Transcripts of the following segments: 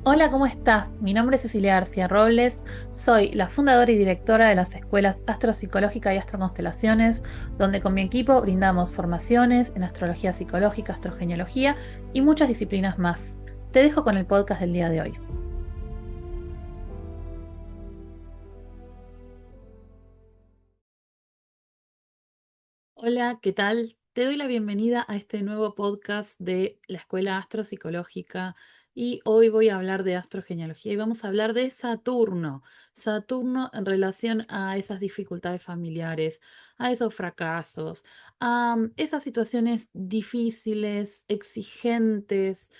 Hola, ¿cómo estás? Mi nombre es Cecilia García Robles, soy la fundadora y directora de las escuelas Astropsicológica y Astroconstelaciones, donde con mi equipo brindamos formaciones en astrología psicológica, astrogenealogía y muchas disciplinas más. Te dejo con el podcast del día de hoy. Hola, ¿qué tal? Te doy la bienvenida a este nuevo podcast de la Escuela Astropsicológica y hoy voy a hablar de astrogenealogía y vamos a hablar de Saturno. Saturno en relación a esas dificultades familiares, a esos fracasos, a esas situaciones difíciles, exigentes,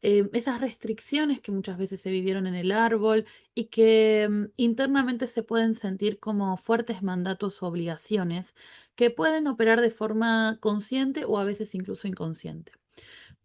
esas restricciones que muchas veces se vivieron en el árbol y que internamente se pueden sentir como fuertes mandatos o obligaciones que pueden operar de forma consciente o a veces incluso inconsciente.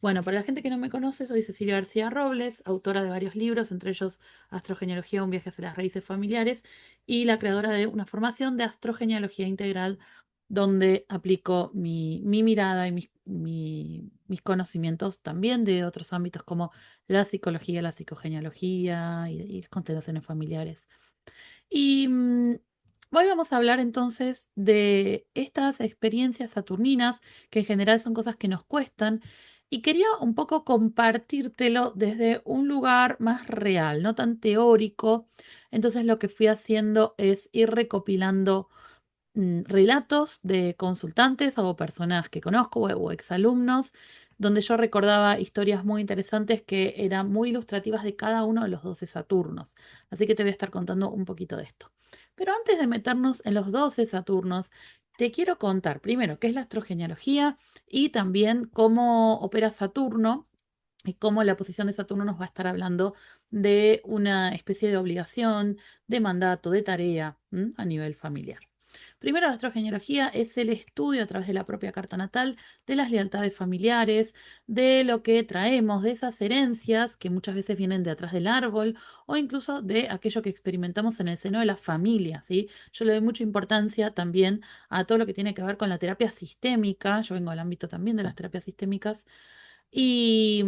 Bueno, para la gente que no me conoce, soy Cecilia García Robles, autora de varios libros, entre ellos Astrogenealogía, un viaje hacia las raíces familiares, y la creadora de una formación de astrogenealogía integral, donde aplico mi mirada y mis conocimientos también de otros ámbitos como la psicología, la psicogenealogía y las constelaciones familiares. Y hoy vamos a hablar entonces de estas experiencias saturninas, que en general son cosas que nos cuestan, y quería un poco compartírtelo desde un lugar más real, no tan teórico. Entonces lo que fui haciendo es ir recopilando relatos de consultantes o personas que conozco o exalumnos, donde yo recordaba historias muy interesantes que eran muy ilustrativas de cada uno de los 12 Saturnos. Así que te voy a estar contando un poquito de esto. Pero antes de meternos en los 12 Saturnos, te quiero contar primero qué es la astrogenealogía y también cómo opera Saturno y cómo la posición de Saturno nos va a estar hablando de una especie de obligación, de mandato, de tarea, a nivel familiar. Primero, la astrogenealogía es el estudio a través de la propia carta natal de las lealtades familiares, de lo que traemos, de esas herencias que muchas veces vienen de atrás del árbol o incluso de aquello que experimentamos en el seno de la familia, ¿sí? Yo le doy mucha importancia también a todo lo que tiene que ver con la terapia sistémica. Yo vengo al ámbito también de las terapias sistémicas y,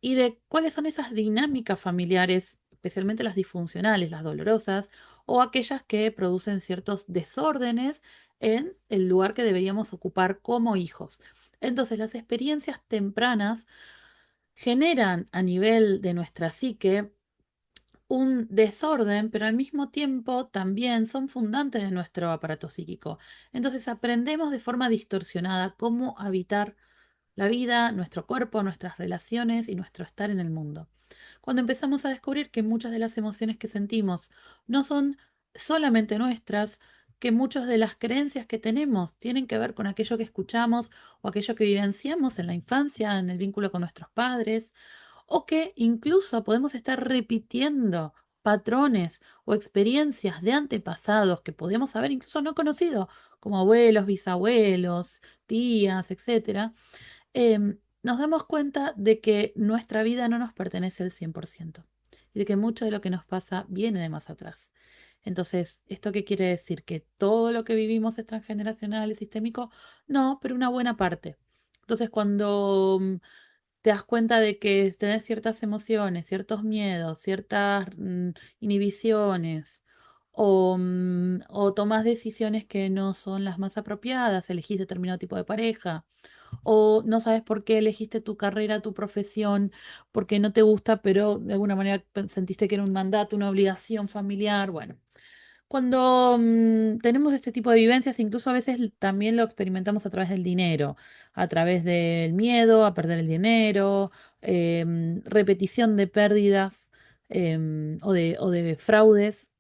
y de cuáles son esas dinámicas familiares, especialmente las disfuncionales, las dolorosas, o aquellas que producen ciertos desórdenes en el lugar que deberíamos ocupar como hijos. Entonces, las experiencias tempranas generan a nivel de nuestra psique un desorden, pero al mismo tiempo también son fundantes de nuestro aparato psíquico. Entonces aprendemos de forma distorsionada cómo habitar la vida, nuestro cuerpo, nuestras relaciones y nuestro estar en el mundo. Cuando empezamos a descubrir que muchas de las emociones que sentimos no son solamente nuestras, que muchas de las creencias que tenemos tienen que ver con aquello que escuchamos o aquello que vivenciamos en la infancia, en el vínculo con nuestros padres, o que incluso podemos estar repitiendo patrones o experiencias de antepasados que podemos haber incluso no conocido, como abuelos, bisabuelos, tías, etcétera. Nos damos cuenta de que nuestra vida no nos pertenece al 100% y de que mucho de lo que nos pasa viene de más atrás. Entonces, ¿esto qué quiere decir? ¿Que todo lo que vivimos es transgeneracional y sistémico? No, pero una buena parte. Entonces, cuando te das cuenta de que tenés ciertas emociones, ciertos miedos, ciertas inhibiciones, o tomás decisiones que no son las más apropiadas, elegís determinado tipo de pareja, o no sabes por qué elegiste tu carrera, tu profesión, porque no te gusta, pero de alguna manera sentiste que era un mandato, una obligación familiar. Bueno, cuando tenemos este tipo de vivencias, incluso a veces también lo experimentamos a través del dinero, a través del miedo a perder el dinero, repetición de pérdidas, o de fraudes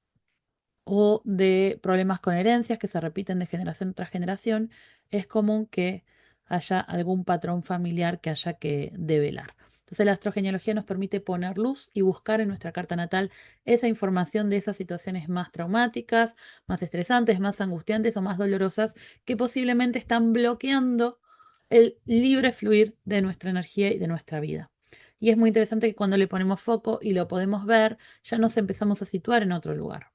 o de problemas con herencias que se repiten de generación tras generación. Es común que haya algún patrón familiar que haya que develar. Entonces la astrogenealogía nos permite poner luz y buscar en nuestra carta natal esa información de esas situaciones más traumáticas, más estresantes, más angustiantes o más dolorosas que posiblemente están bloqueando el libre fluir de nuestra energía y de nuestra vida. Y es muy interesante que cuando le ponemos foco y lo podemos ver, ya nos empezamos a situar en otro lugar.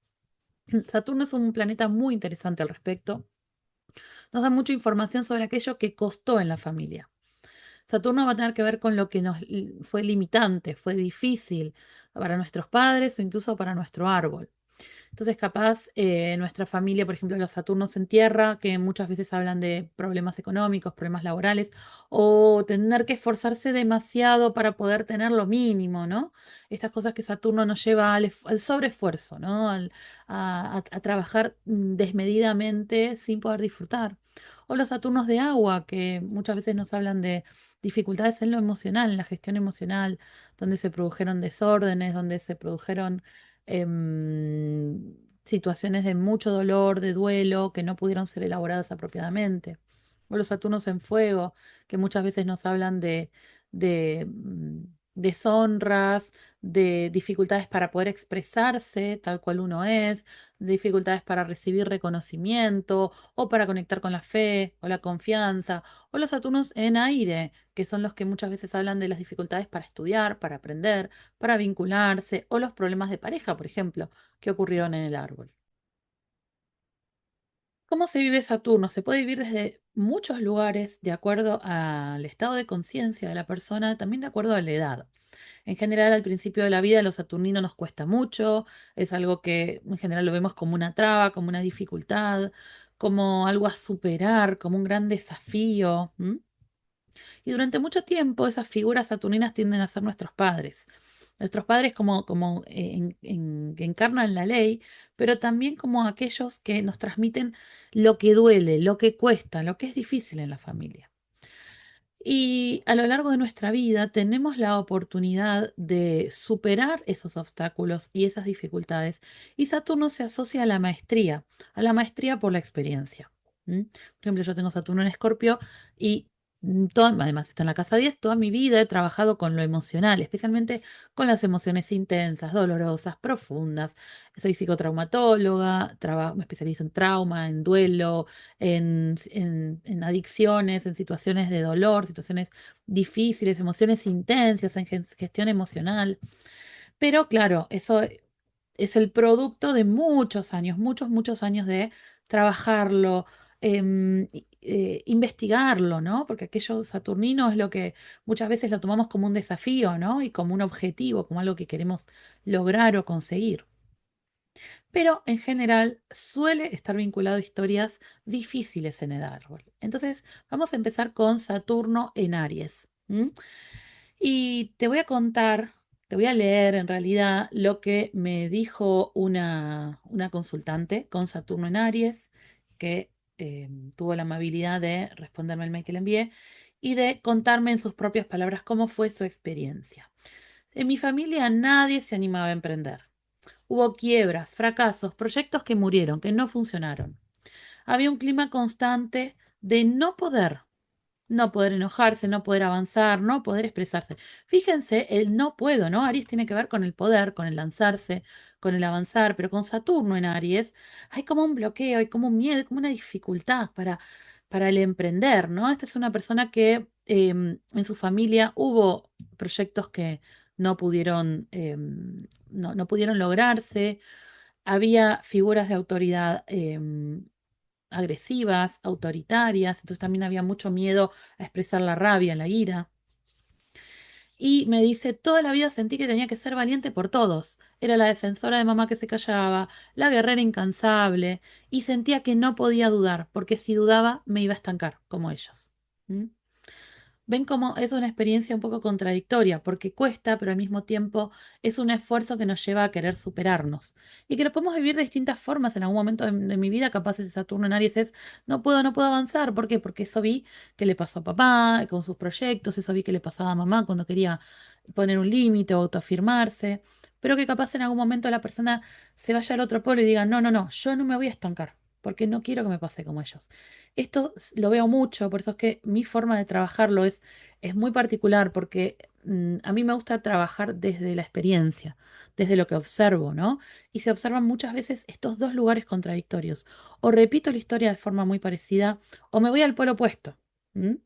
Saturno es un planeta muy interesante al respecto. Nos da mucha información sobre aquello que costó en la familia. Saturno va a tener que ver con lo que fue limitante, fue difícil para nuestros padres o incluso para nuestro árbol. Entonces, capaz, nuestra familia, por ejemplo, los Saturnos en tierra, que muchas veces hablan de problemas económicos, problemas laborales, o tener que esforzarse demasiado para poder tener lo mínimo, ¿no? Estas cosas que Saturno nos lleva al sobreesfuerzo, ¿no? A trabajar desmedidamente sin poder disfrutar. O los Saturnos de agua, que muchas veces nos hablan de dificultades en lo emocional, en la gestión emocional, donde se produjeron desórdenes, donde se produjeron situaciones de mucho dolor, de duelo, que no pudieron ser elaboradas apropiadamente. O los Saturnos en fuego, que muchas veces nos hablan de deshonras, de dificultades para poder expresarse tal cual uno es, dificultades para recibir reconocimiento o para conectar con la fe o la confianza, o los Saturnos en aire, que son los que muchas veces hablan de las dificultades para estudiar, para aprender, para vincularse, o los problemas de pareja, por ejemplo, que ocurrieron en el árbol. ¿Cómo se vive Saturno? Se puede vivir desde muchos lugares de acuerdo al estado de conciencia de la persona, también de acuerdo a la edad. En general, al principio de la vida, lo saturnino nos cuesta mucho, es algo que en general lo vemos como una traba, como una dificultad, como algo a superar, como un gran desafío. Y durante mucho tiempo esas figuras saturninas tienden a ser nuestros padres. Nuestros padres como que encarnan la ley, pero también como aquellos que nos transmiten lo que duele, lo que cuesta, lo que es difícil en la familia. Y a lo largo de nuestra vida tenemos la oportunidad de superar esos obstáculos y esas dificultades. Y Saturno se asocia a la maestría por la experiencia. ¿M? Por ejemplo, yo tengo Saturno en Escorpio y además está en la casa 10. Toda mi vida he trabajado con lo emocional, especialmente con las emociones intensas, dolorosas, profundas. Soy psicotraumatóloga, me especializo en trauma, en duelo, en adicciones, en situaciones de dolor, situaciones difíciles, emociones intensas, en gestión emocional. Pero claro, eso es el producto de muchos años, muchos años de trabajarlo, investigarlo, ¿no? Porque aquello saturnino es lo que muchas veces lo tomamos como un desafío, ¿no? Y como un objetivo, como algo que queremos lograr o conseguir, pero en general suele estar vinculado a historias difíciles en el árbol. Entonces, vamos a empezar con Saturno en Aries. ¿M? Y te voy a contar, te voy a leer en realidad lo que me dijo una consultante con Saturno en Aries, que tuvo la amabilidad de responderme el mail que le envié y de contarme en sus propias palabras cómo fue su experiencia. En mi familia nadie se animaba a emprender. Hubo quiebras, fracasos, proyectos que murieron, que no funcionaron. Había un clima constante de no poder enojarse, no poder avanzar, no poder expresarse. Fíjense, el no puedo, ¿no? Aries tiene que ver con el poder, con el lanzarse, con el avanzar, pero con Saturno en Aries hay como un bloqueo, hay como un miedo, hay como una dificultad para el emprender, ¿no? Esta es una persona que en su familia hubo proyectos que no pudieron, no pudieron lograrse, había figuras de autoridad agresivas, autoritarias, entonces también había mucho miedo a expresar la rabia, la ira. Y me dice, toda la vida sentí que tenía que ser valiente por todos. Era la defensora de mamá que se callaba, la guerrera incansable, y sentía que no podía dudar, porque si dudaba me iba a estancar, como ellos. ¿Mm? Ven cómo es una experiencia un poco contradictoria, porque cuesta, pero al mismo tiempo es un esfuerzo que nos lleva a querer superarnos. Y que lo podemos vivir de distintas formas. En algún momento de mi vida, capaz ese Saturno en Aries es, no puedo avanzar. ¿Por qué? Porque eso vi que le pasó a papá con sus proyectos, eso vi que le pasaba a mamá cuando quería poner un límite o autoafirmarse. Pero que capaz en algún momento la persona se vaya al otro polo y diga, no, yo no me voy a estancar, porque no quiero que me pase como ellos. Esto lo veo mucho, por eso es que mi forma de trabajarlo es muy particular, porque a mí me gusta trabajar desde la experiencia, desde lo que observo, ¿no? Y se observan muchas veces estos dos lugares contradictorios. O repito la historia de forma muy parecida, o me voy al polo opuesto. ¿M?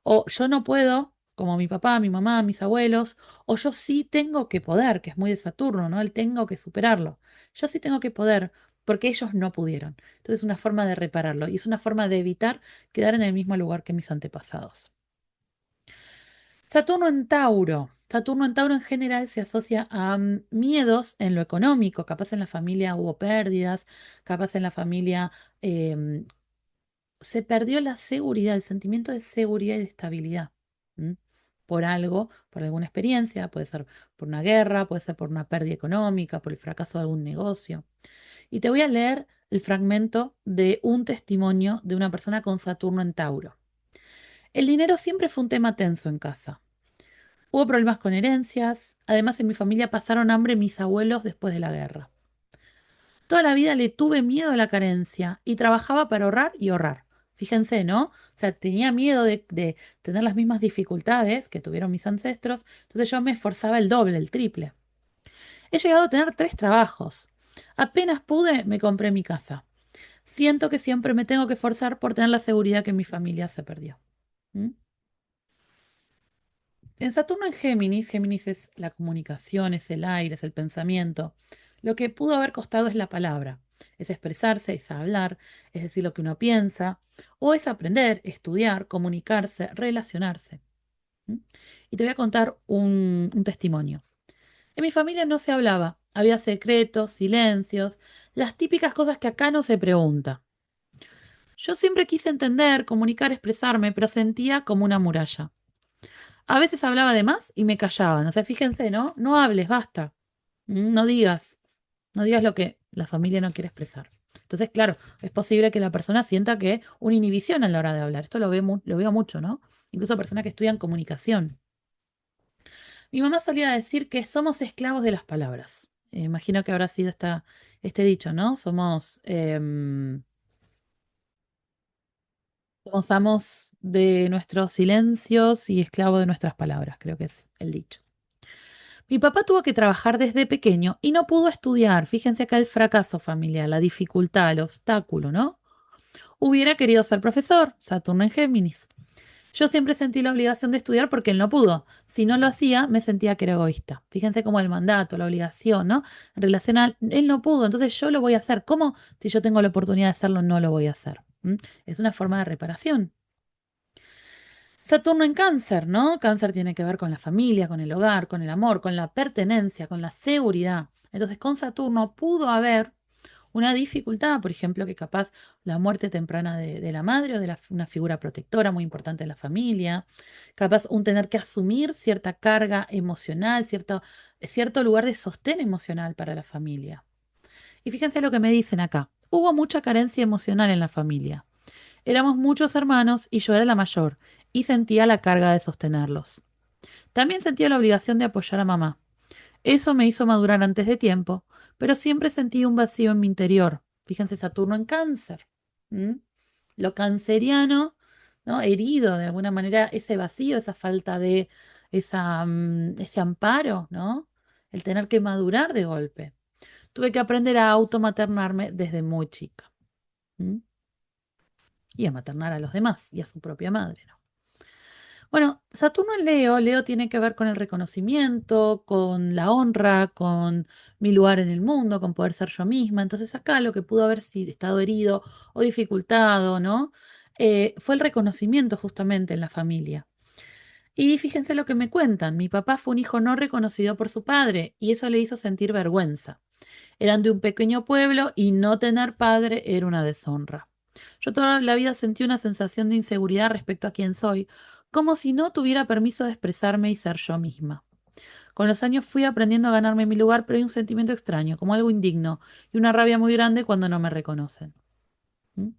O yo no puedo, como mi papá, mi mamá, mis abuelos, o yo sí tengo que poder, que es muy de Saturno, ¿no? El tengo que superarlo. Yo sí tengo que poder, porque ellos no pudieron. Entonces es una forma de repararlo y es una forma de evitar quedar en el mismo lugar que mis antepasados. Saturno en Tauro. Saturno en Tauro en general se asocia a miedos en lo económico. Capaz en la familia hubo pérdidas, capaz en la familia em, se perdió la seguridad, el sentimiento de seguridad y de estabilidad. ¿M? Por algo, por alguna experiencia, puede ser por una guerra, puede ser por una pérdida económica, por el fracaso de algún negocio. Y te voy a leer el fragmento de un testimonio de una persona con Saturno en Tauro. El dinero siempre fue un tema tenso en casa. Hubo problemas con herencias, además en mi familia pasaron hambre mis abuelos después de la guerra. Toda la vida le tuve miedo a la carencia y trabajaba para ahorrar y ahorrar. Fíjense, ¿no? O sea, tenía miedo de tener las mismas dificultades que tuvieron mis ancestros, entonces yo me esforzaba el doble, el triple. He llegado a tener 3 trabajos. Apenas pude, me compré mi casa. Siento que siempre me tengo que esforzar por tener la seguridad que mi familia se perdió. ¿Mm? En Saturno en Géminis, Géminis es la comunicación, es el aire, es el pensamiento. Lo que pudo haber costado es la palabra, es expresarse, es hablar, es decir lo que uno piensa, o es aprender, estudiar, comunicarse, relacionarse. ¿Mm? Y te voy a contar un testimonio. En mi familia no se hablaba, había secretos, silencios, las típicas cosas que acá no se pregunta. Yo siempre quise entender, comunicar, expresarme, pero sentía como una muralla. A veces hablaba de más y me callaban. O sea, fíjense, ¿no? No hables, basta. No digas. No digas lo que la familia no quiere expresar. Entonces, claro, es posible que la persona sienta que una inhibición a la hora de hablar. Esto lo veo mucho, ¿no? Incluso personas que estudian comunicación. Mi mamá solía decir que somos esclavos de las palabras. Imagino que habrá sido este dicho, ¿no? Somos amos de nuestros silencios y esclavos de nuestras palabras, creo que es el dicho. Mi papá tuvo que trabajar desde pequeño y no pudo estudiar. Fíjense acá el fracaso familiar, la dificultad, el obstáculo, ¿no? Hubiera querido ser profesor, Saturno en Géminis. Yo siempre sentí la obligación de estudiar porque él no pudo. Si no lo hacía, me sentía que era egoísta. Fíjense cómo el mandato, la obligación, ¿no? En relación a él no pudo, entonces yo lo voy a hacer. ¿Cómo? Si yo tengo la oportunidad de hacerlo, no lo voy a hacer. ¿Mm? Es una forma de reparación. Saturno en Cáncer, ¿no? Cáncer tiene que ver con la familia, con el hogar, con el amor, con la pertenencia, con la seguridad. Entonces, con Saturno pudo haber una dificultad, por ejemplo, que capaz la muerte temprana de la madre o de una figura protectora muy importante en la familia, capaz un tener que asumir cierta carga emocional, cierto lugar de sostén emocional para la familia. Y fíjense lo que me dicen acá. Hubo mucha carencia emocional en la familia. Éramos muchos hermanos y yo era la mayor, y sentía la carga de sostenerlos. También sentía la obligación de apoyar a mamá. Eso me hizo madurar antes de tiempo, pero siempre sentí un vacío en mi interior. Fíjense, Saturno en Cáncer. ¿Mm? Lo canceriano, ¿no? Herido de alguna manera, ese vacío, esa falta de ese amparo, ¿no? El tener que madurar de golpe. Tuve que aprender a automaternarme desde muy chica. ¿Mm? Y a maternar a los demás y a su propia madre, ¿no? Bueno, Saturno en Leo, Leo tiene que ver con el reconocimiento, con la honra, con mi lugar en el mundo, con poder ser yo misma. Entonces acá lo que pudo haber sido estado herido o dificultado, ¿no? Fue el reconocimiento justamente en la familia. Y fíjense lo que me cuentan, mi papá fue un hijo no reconocido por su padre y eso le hizo sentir vergüenza. Eran de un pequeño pueblo y no tener padre era una deshonra. Yo toda la vida sentí una sensación de inseguridad respecto a quién soy, como si no tuviera permiso de expresarme y ser yo misma. Con los años fui aprendiendo a ganarme mi lugar, pero hay un sentimiento extraño, como algo indigno, y una rabia muy grande cuando no me reconocen. ¿Mm?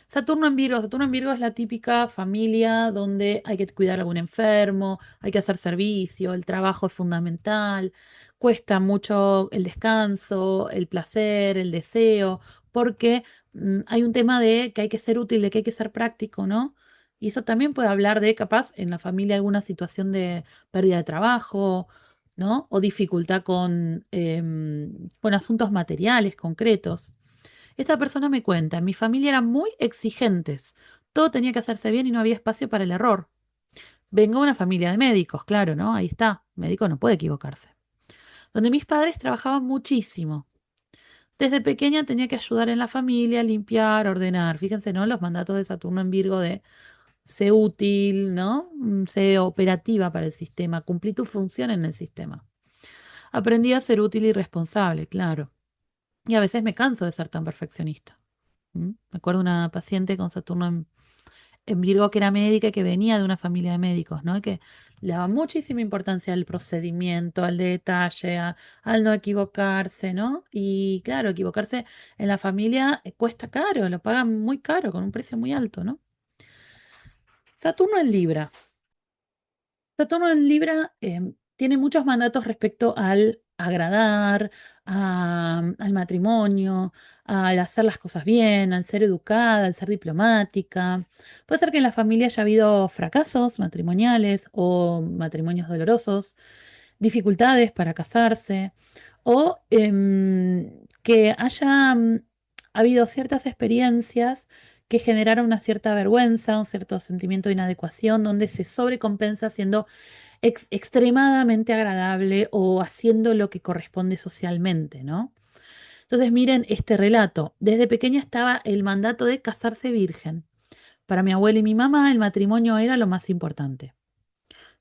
Saturno en Virgo. Saturno en Virgo es la típica familia donde hay que cuidar a algún enfermo, hay que hacer servicio, el trabajo es fundamental, cuesta mucho el descanso, el placer, el deseo, porque hay un tema de que hay que ser útil, de que hay que ser práctico, ¿no? Y eso también puede hablar de, capaz, en la familia alguna situación de pérdida de trabajo, ¿no? O dificultad con asuntos materiales concretos. Esta persona me cuenta, mi familia eran muy exigentes. Todo tenía que hacerse bien y no había espacio para el error. Vengo de una familia de médicos, claro, ¿no? Ahí está. Médico no puede equivocarse. Donde mis padres trabajaban muchísimo. Desde pequeña tenía que ayudar en la familia, limpiar, ordenar. Fíjense, ¿no? Los mandatos de Saturno en Virgo de sé útil, ¿no? Sé operativa para el sistema, cumplí tu función en el sistema. Aprendí a ser útil y responsable, claro. Y a veces me canso de ser tan perfeccionista. Me acuerdo de una paciente con Saturno en Virgo que era médica y que venía de una familia de médicos, ¿no? Y que le daba muchísima importancia al procedimiento, al detalle, al no equivocarse, ¿no? Y claro, equivocarse en la familia cuesta caro, lo pagan muy caro, con un precio muy alto, ¿no? Saturno en Libra. Saturno en Libra tiene muchos mandatos respecto al agradar, al matrimonio, al hacer las cosas bien, al ser educada, al ser diplomática. Puede ser que en la familia haya habido fracasos matrimoniales o matrimonios dolorosos, dificultades para casarse o que haya habido ciertas experiencias que generaron una cierta vergüenza, un cierto sentimiento de inadecuación, donde se sobrecompensa siendo extremadamente agradable o haciendo lo que corresponde socialmente, ¿no? Entonces, miren este relato. Desde pequeña estaba el mandato de casarse virgen. Para mi abuela y mi mamá, el matrimonio era lo más importante.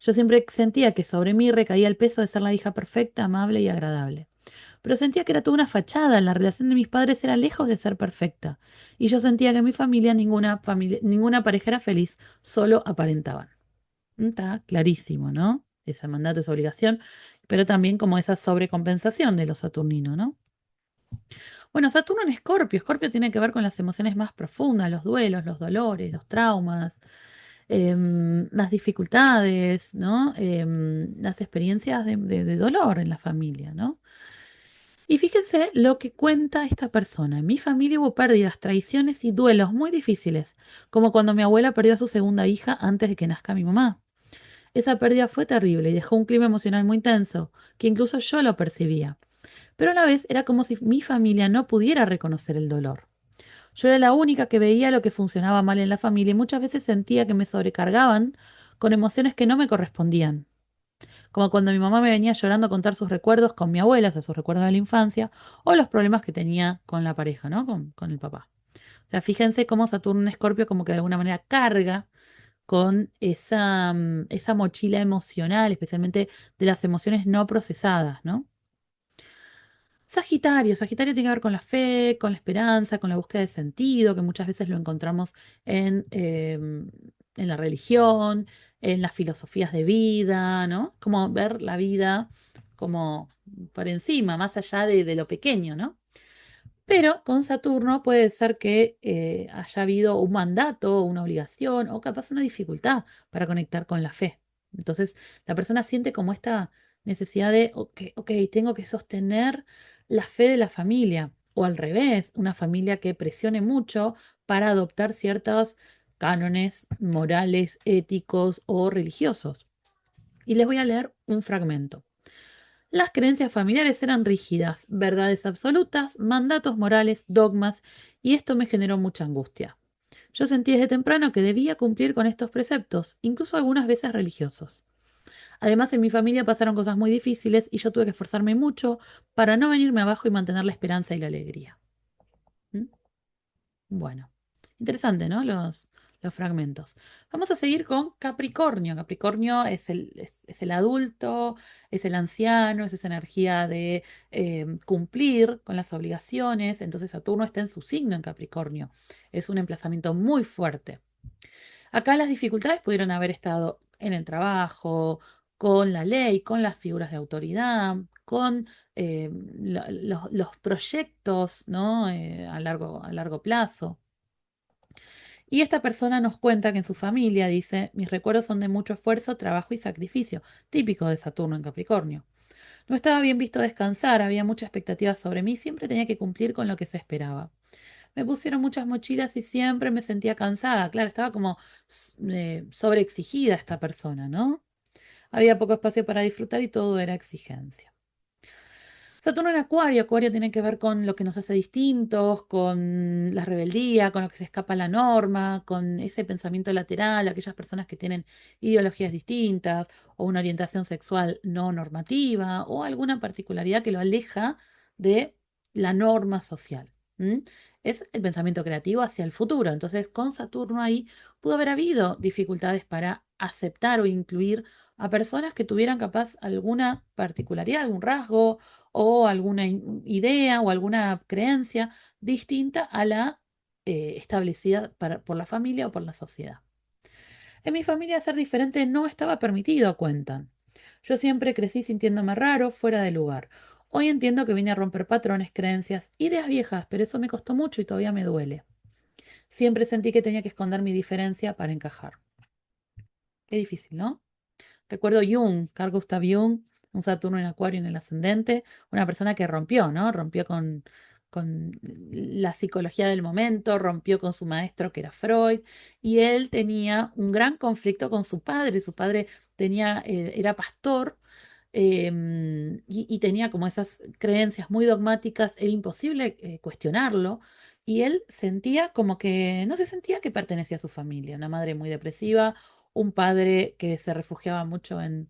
Yo siempre sentía que sobre mí recaía el peso de ser la hija perfecta, amable y agradable. Pero sentía que era toda una fachada, la relación de mis padres era lejos de ser perfecta. Y yo sentía que en mi familia, ninguna pareja era feliz, solo aparentaban. Está clarísimo, ¿no? Ese mandato, esa obligación, pero también como esa sobrecompensación de los saturninos, ¿no? Bueno, Saturno en Escorpio. Escorpio tiene que ver con las emociones más profundas, los duelos, los dolores, los traumas, las dificultades, ¿no? Las experiencias de dolor en la familia, ¿no? Y fíjense lo que cuenta esta persona. En mi familia hubo pérdidas, traiciones y duelos muy difíciles, como cuando mi abuela perdió a su segunda hija antes de que nazca mi mamá. Esa pérdida fue terrible y dejó un clima emocional muy intenso, que incluso yo lo percibía. Pero a la vez era como si mi familia no pudiera reconocer el dolor. Yo era la única que veía lo que funcionaba mal en la familia y muchas veces sentía que me sobrecargaban con emociones que no me correspondían. Como cuando mi mamá me venía llorando a contar sus recuerdos con mi abuela, o sea, sus recuerdos de la infancia, o los problemas que tenía con la pareja, ¿no? Con el papá. O sea, fíjense cómo Saturno en Escorpio como que de alguna manera carga con esa mochila emocional, especialmente de las emociones no procesadas, ¿no? Sagitario, Sagitario tiene que ver con la fe, con la esperanza, con la búsqueda de sentido, que muchas veces lo encontramos en la religión, en las filosofías de vida, ¿no? Como ver la vida como por encima, más allá de lo pequeño, ¿no? Pero con Saturno puede ser que haya habido un mandato, una obligación o capaz una dificultad para conectar con la fe. Entonces la persona siente como esta necesidad de, ok, tengo que sostener la fe de la familia. O al revés, una familia que presione mucho para adoptar ciertos cánones morales, éticos o religiosos. Y les voy a leer un fragmento. Las creencias familiares eran rígidas, verdades absolutas, mandatos morales, dogmas, y esto me generó mucha angustia. Yo sentí desde temprano que debía cumplir con estos preceptos, incluso algunas veces religiosos. Además, en mi familia pasaron cosas muy difíciles y yo tuve que esforzarme mucho para no venirme abajo y mantener la esperanza y la alegría. ¿Mm? Bueno, interesante, ¿no? Los fragmentos. Vamos a seguir con Capricornio. Capricornio es el adulto, es el anciano, es esa energía de cumplir con las obligaciones. Entonces Saturno está en su signo en Capricornio. Es un emplazamiento muy fuerte. Acá las dificultades pudieron haber estado en el trabajo, con la ley, con las figuras de autoridad, con los proyectos, ¿no? A largo plazo. Y esta persona nos cuenta que en su familia dice, mis recuerdos son de mucho esfuerzo, trabajo y sacrificio, típico de Saturno en Capricornio. No estaba bien visto descansar, había mucha expectativa sobre mí, siempre tenía que cumplir con lo que se esperaba. Me pusieron muchas mochilas y siempre me sentía cansada. Claro, estaba como sobreexigida esta persona, ¿no? Había poco espacio para disfrutar y todo era exigencia. Saturno en Acuario. Acuario tiene que ver con lo que nos hace distintos, con la rebeldía, con lo que se escapa a la norma, con ese pensamiento lateral, aquellas personas que tienen ideologías distintas o una orientación sexual no normativa o alguna particularidad que lo aleja de la norma social. ¿m? Es el pensamiento creativo hacia el futuro. Entonces, con Saturno ahí pudo haber habido dificultades para aceptar o incluir a personas que tuvieran capaz alguna particularidad, algún rasgo o alguna idea o alguna creencia distinta a la establecida por la familia o por la sociedad. En mi familia ser diferente no estaba permitido, cuentan. Yo siempre crecí sintiéndome raro, fuera de lugar. Hoy entiendo que vine a romper patrones, creencias, ideas viejas, pero eso me costó mucho y todavía me duele. Siempre sentí que tenía que esconder mi diferencia para encajar. Qué difícil, ¿no? Recuerdo Jung, Carl Gustav Jung, un Saturno en Acuario en el ascendente, una persona que rompió, ¿no? Rompió con la psicología del momento, rompió con su maestro que era Freud, y él tenía un gran conflicto con su padre. Su padre era pastor y tenía como esas creencias muy dogmáticas, era imposible cuestionarlo. Y él sentía como que no se sentía que pertenecía a su familia, una madre muy depresiva, un padre que se refugiaba mucho en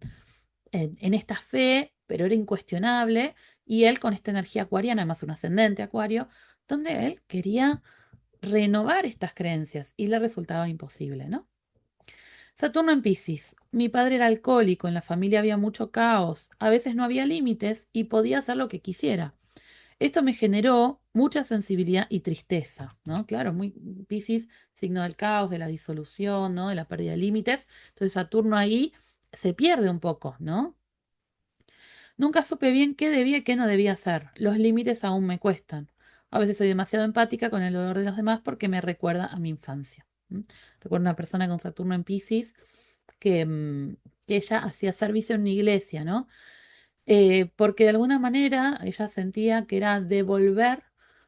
esta fe, pero era incuestionable, y él con esta energía acuariana, además un ascendente acuario, donde él quería renovar estas creencias y le resultaba imposible, ¿no? Saturno en Piscis. Mi padre era alcohólico, en la familia había mucho caos, a veces no había límites y podía hacer lo que quisiera. Esto me generó mucha sensibilidad y tristeza, ¿no? Claro, muy Piscis, signo del caos, de la disolución, ¿no? De la pérdida de límites. Entonces Saturno ahí se pierde un poco, ¿no? Nunca supe bien qué debía y qué no debía hacer. Los límites aún me cuestan. A veces soy demasiado empática con el dolor de los demás porque me recuerda a mi infancia. ¿M? Recuerdo una persona con Saturno en Piscis que ella hacía servicio en una iglesia, ¿no? Porque de alguna manera ella sentía que era devolver,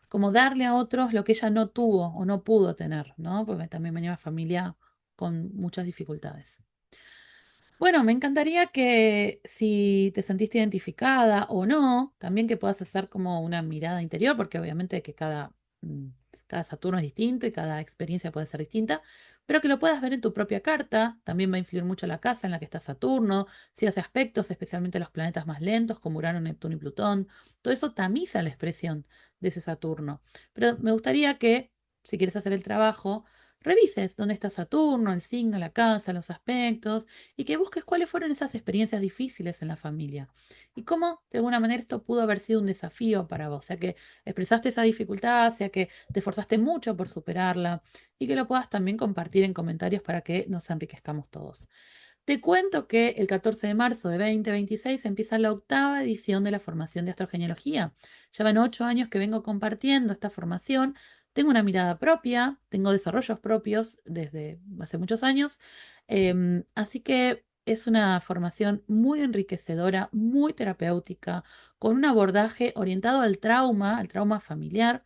como darle a otros lo que ella no tuvo o no pudo tener, ¿no? Porque también venía de una familia con muchas dificultades. Bueno, me encantaría que si te sentiste identificada o no, también que puedas hacer como una mirada interior, porque obviamente que cada Saturno es distinto y cada experiencia puede ser distinta, pero que lo puedas ver en tu propia carta. También va a influir mucho la casa en la que está Saturno, si hace aspectos, especialmente los planetas más lentos como Urano, Neptuno y Plutón. Todo eso tamiza la expresión de ese Saturno. Pero me gustaría que, si quieres hacer el trabajo, revises dónde está Saturno, el signo, la casa, los aspectos y que busques cuáles fueron esas experiencias difíciles en la familia y cómo de alguna manera esto pudo haber sido un desafío para vos, sea que expresaste esa dificultad, sea que te esforzaste mucho por superarla y que lo puedas también compartir en comentarios para que nos enriquezcamos todos. Te cuento que el 14 de marzo de 2026 empieza la octava edición de la formación de astrogenealogía. Ya van 8 años que vengo compartiendo esta formación. Tengo una mirada propia, tengo desarrollos propios desde hace muchos años, así que es una formación muy enriquecedora, muy terapéutica, con un abordaje orientado al trauma familiar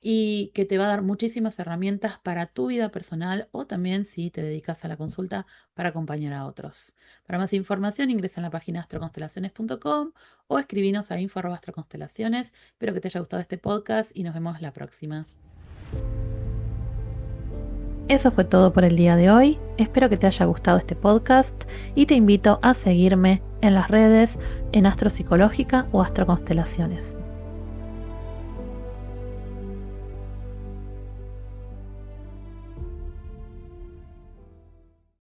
y que te va a dar muchísimas herramientas para tu vida personal o también si te dedicas a la consulta para acompañar a otros. Para más información ingresa en la página astroconstelaciones.com o escribinos a info@astroconstelaciones. Espero que te haya gustado este podcast y nos vemos la próxima. Eso fue todo por el día de hoy. Espero que te haya gustado este podcast y te invito a seguirme en las redes en Astropsicológica o Astroconstelaciones.